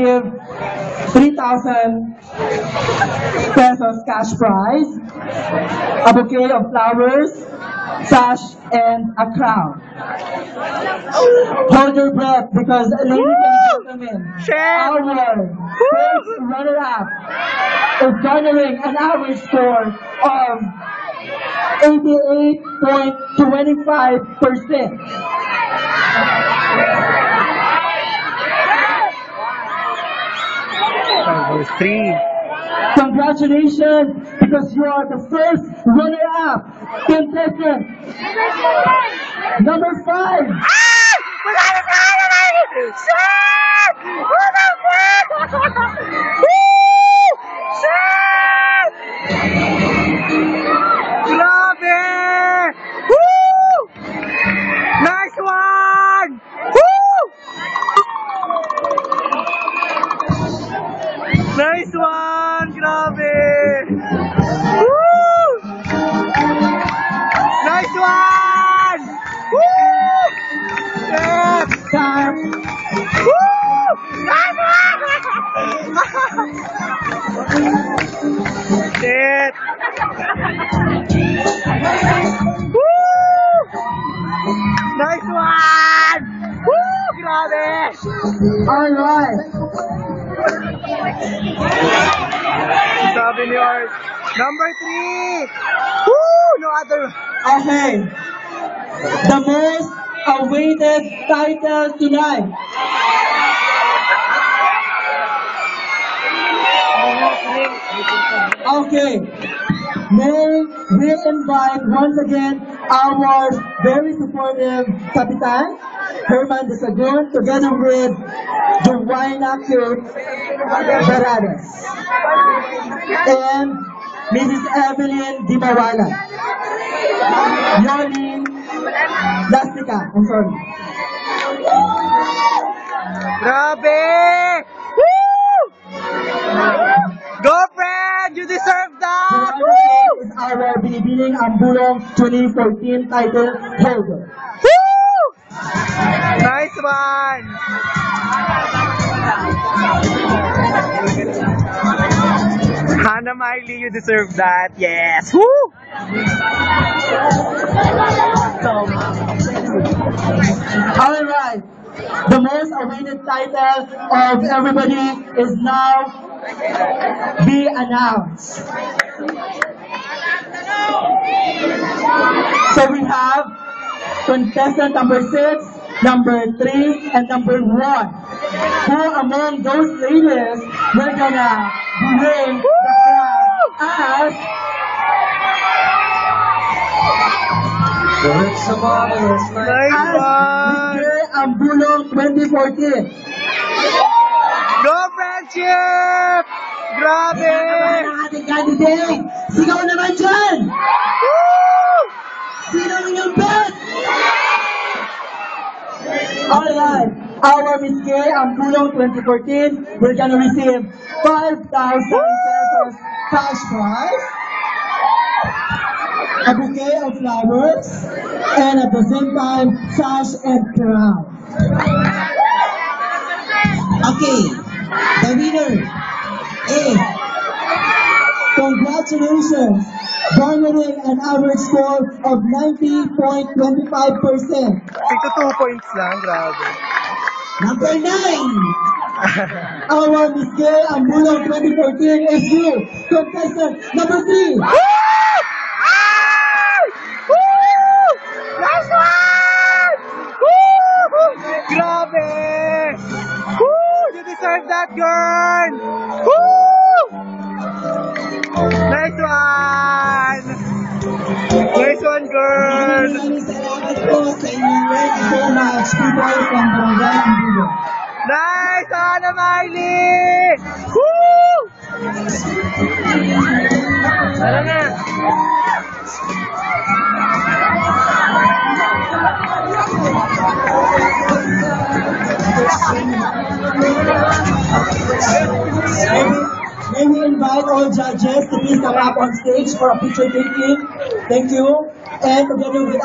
receive 3,000 pesos cash prize, a bouquet of flowers, sash, and a crown. Hold your breath because, ladies and gentlemen, our first runner-up is garnering an average score of 88.25%. Congratulations, because you are the first runner-up contestant. Number 5. Grabe! Woo! Nice one! Woo! Nice one! Grabe! Woo! Nice one! Woo! Yes! Woo! Nice one! Shit! Woo! Nice one! Woo! Grabe! Alright. Sabi ni Art. Number 3! Woo! No other. Okay. The most awaited title tonight. Okay. May we invite once again our very supportive Kapitan, Herman de Sagun, together with Joanna Kirk Barades and Mrs. Evelyn Dimawala. Yoli Lastica, I'm sorry. Grabe! Woo! Go, Fred! You deserve that! Woo! Is our Binibining Ambulong 2014 title holder. Woo! Nice one! Hannah Miley, you deserve that. Yes! Woo! Alright, the most awaited title of everybody is now be announced. So we have contestant number 6, number 3, and number 1. Who among those ladies we're gonna bring the crown as It's a marvelous night. Mr. Ambulong 2014. Go, friendship! Grabe! Ang ating candidate! Sigaw naman dyan! Woo! Sino ang inyong best? Alright, our Miss K Ambulong 2014, we're gonna receive 5,000 pesos cash prize, a bouquet of flowers, and at the same time, sash and crown. Okay, the winner is, congratulations, garnering an average score of 90.25%. Ito 2 points lang, grabe. Number 9, our Miss K Ambulong 2014 is you, contestant number 3. Woo! Ay! Woo! Nice one! Woo! Grabe! Woo! You deserve that, girl! Woo! Nice one! Nice one, girl! Maraming salamat po sa inyong thank you so much, people from Barangay Ambulong. Nice, Hannah Miley! Woo! Tara na! May we invite all judges to please come up on stage for a picture taking. Thank you. And together with